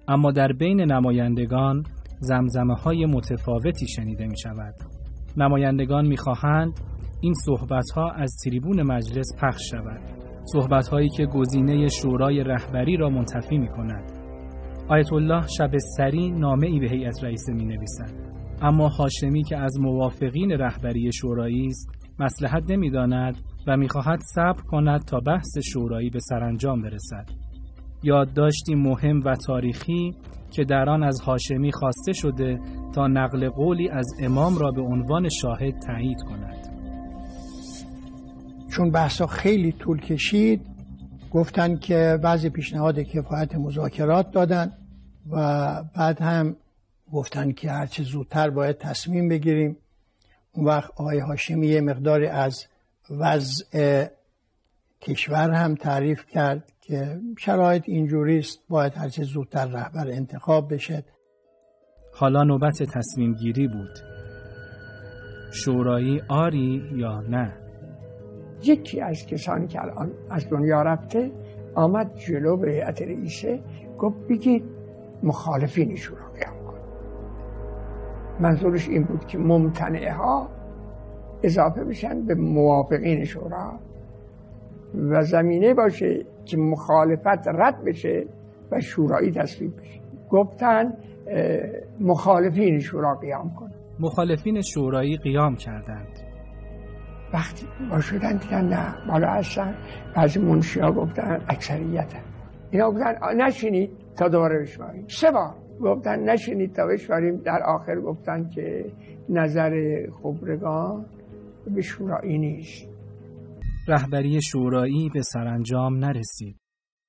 اما در بین نمایندگان زمزمه‌های متفاوتی شنیده می‌شود. نمایندگان می‌خواهند این صحبت‌ها از تریبون مجلس پخش شود، صحبت‌هایی که گزینه شورای رهبری را منتفی می‌کند. آیت الله شبستری نامه‌ای به هیئت رئیسه می‌نویسد، اما هاشمی که از موافقین رهبری شورایی است مصلحت نمی‌داند و می‌خواهد صبر کند تا بحث شورایی به سرانجام برسد. یادداشتی مهم و تاریخی که در آن از هاشمی خواسته شده تا نقل قولی از امام را به عنوان شاهد تایید کند. چون بحثا خیلی طول کشید گفتن که بعضی پیشنهاد کفایت مذاکرات دادن و بعد هم گفتن که هرچه زودتر باید تصمیم بگیریم. اون وقت آقای هاشمی یه مقداری از وضع کشور هم تعریف کرد که شرایط اینجوری است، باید هرچه زودتر رهبر انتخاب بشه. حالا نوبت تصمیم گیری بود. شورایی آری یا نه؟ یکی از کسانی که الان از دنیا رفته آمد جلو به هیئت رئیسه گفت بگید مخالفین شورا قیام کن. منظورش این بود که ممتنعه ها اضافه بشن به موافقین شورا و زمینه باشه که مخالفت رد بشه و شورایی تصویب بشه. گفتن مخالفین شورا قیام کن. مخالفین شورایی قیام کردند. وقتی با شدن دیدن نه بالا هستن، بعضی منشی‌ها گفتن اکثریتن. اینا گفتن نشینید تا دوباره بشماریم. 3 بار گفتن نشینید تا بشماریم. در آخر گفتن که نظر خبرگان به شورایی نیست. رهبری شورایی به سرانجام نرسید.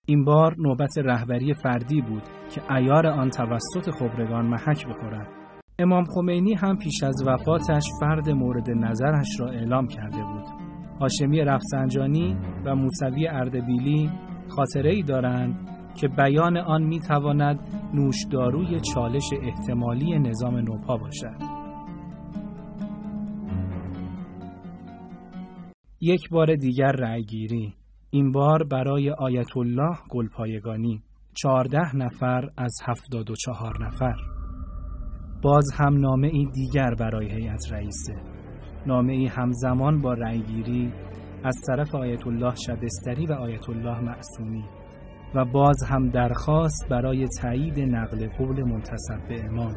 این بار نوبت رهبری فردی بود که عیار آن توسط خبرگان محک بخورد. امام خمینی هم پیش از وفاتش فرد مورد نظرش را اعلام کرده بود. هاشمی رفسنجانی و موسوی اردبیلی خاطره‌ای دارند که بیان آن می‌تواند نوشداروی چالش احتمالی نظام نوپا باشد. یک بار دیگر رأیگیری، این بار برای آیت الله گلپایگانی، 14 نفر از 74 نفر. باز هم نامه‌ای دیگر برای هیئت رئیسه، نامه‌ای همزمان با رأیگیری از طرف آیت الله شبستری و آیت الله معصومی و باز هم درخواست برای تایید نقل قول منتسب به امام.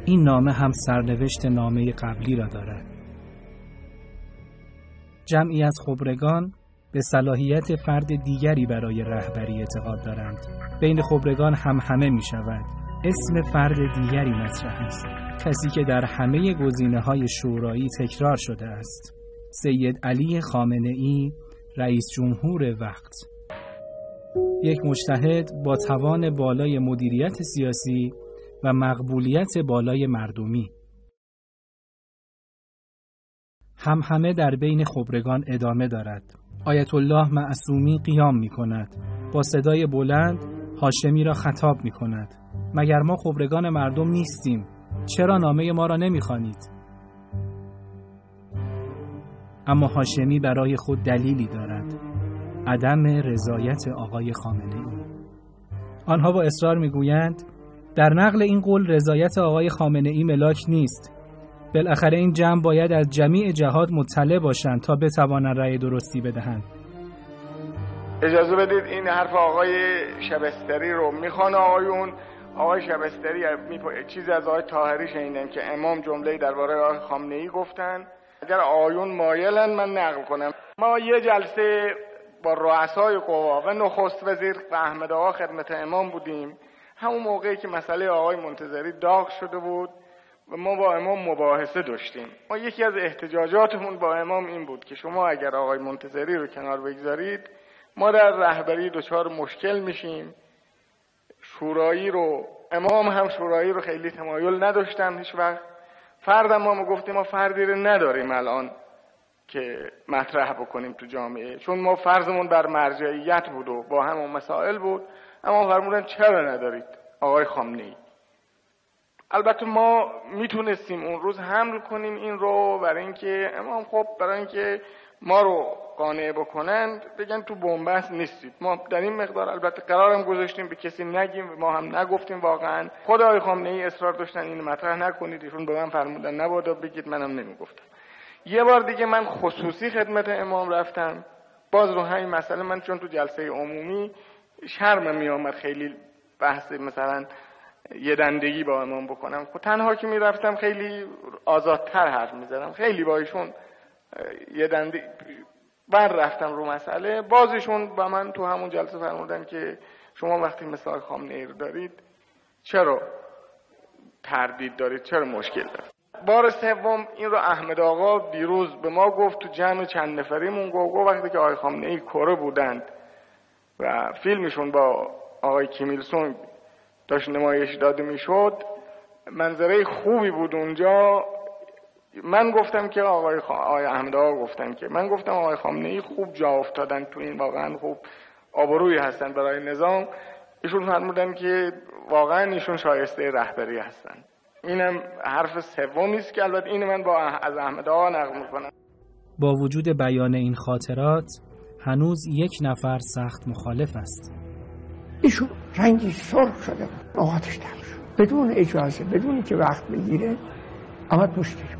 این نامه هم سرنوشت نامه قبلی را دارد. جمعی از خبرگان به صلاحیت فرد دیگری برای رهبری اعتقاد دارند. بین خبرگان همه می شود. اسم فرد دیگری مطرح است، کسی که در همه گزینه‌های شورایی تکرار شده است. سید علی خامنه‌ای، رئیس جمهور وقت. یک مجتهد با توان بالای مدیریت سیاسی و مقبولیت بالای مردمی. همه در بین خبرگان ادامه دارد. آیت الله معصومی قیام می کند. با صدای بلند هاشمی را خطاب می کند. مگر ما خبرگان مردم نیستیم؟ چرا نامه ما را نمی خوانید؟ اما هاشمی برای خود دلیلی دارد: عدم رضایت آقای خامنه‌ای. آنها با اصرار می گویند در نقل این قول رضایت آقای خامنه‌ای ملاک نیست. بالاخره این جمع باید از جمیع جهات مطلع باشند تا بتوانند رأی درستی بدهند. اجازه بدید این حرف آقای شبستری رو میخوان آقایون. آقای شبستری چیزی از آقای طاهری شنیدم که امام جمله‌ای درباره آقای خامنه‌ای گفتن. اگر آقایون مایلن من نقل کنم. ما یه جلسه با رؤسای قوا و نخست وزیر و احمد آقا خدمت امام بودیم، همون موقعی که مسئله آقای منتظری داغ شده بود و ما با امام مباحثه داشتیم. ما یکی از احتجاجاتمون با امام این بود که شما اگر آقای منتظری رو کنار بگذارید ما در رهبری دچار مشکل میشیم. شورایی رو امام هم شورایی رو خیلی تمایل نداشتن هیچ وقت. فردم ما گفتیم ما فردی رو نداریم الان که مطرح بکنیم تو جامعه، چون ما فرضمون بر مرجعیت بود و با همون مسائل بود. اما فرمودن چرا ندارید آقای خامنه‌ای؟ البته ما میتونستیم اون روز حمل کنیم این رو برای اینکه امام خب برای اینکه ما رو قانع بکنند، بگن تو بنبست نیستید. ما در این مقدار البته قرارم گذاشتیم به کسی نگیم، ما هم نگفتیم. واقعا خود آقای خامنه‌ای اصرار داشتن این مطرح نکنید، ایشون به من فرمودن نبادا بگید، منم نمیگفتم. یه بار دیگه من خصوصی خدمت امام رفتم، باز رو همین مسئله. من چون تو جلسه عمومی شرمم میآمد خیلی بحث مثلا یه دندگی با امام بکنم، خب تنها که میرفتم خیلی آزادتر حرف میزدم، خیلی با ایشون یه دندگی بر رفتم رو مسئله. بازشون با من تو همون جلسه فرمودن که شما وقتی مثال خامنه‌ای رو دارید چرا تردید دارید، چرا مشکل دارید. بار سوم این رو احمد آقا دیروز به ما گفت تو جمع چند نفریمون، گفت وقتی که آقای خامنه‌ای کره بودند و فیلمشون با آقای کیم ایل سونگ داشت نمایش داده میشد، منظره خوبی بود اونجا. من گفتم که آقای احمد آقا گفتن که من گفتم آقای خامنه‌ای خوب جا افتادن تو این، واقعا خوب آبرویی هستن برای نظام. ایشون فرمودن که واقعا ایشون شایسته رهبری هستن. اینم حرف سومی است که البته این من از احمد آقا نقل میکنم. با وجود بیان این خاطرات هنوز یک نفر سخت مخالف است. ایشون رنگی سرخ شده، نوهاتش دم شد بدون اجازه، بدون که وقت بگیره، اما پشتش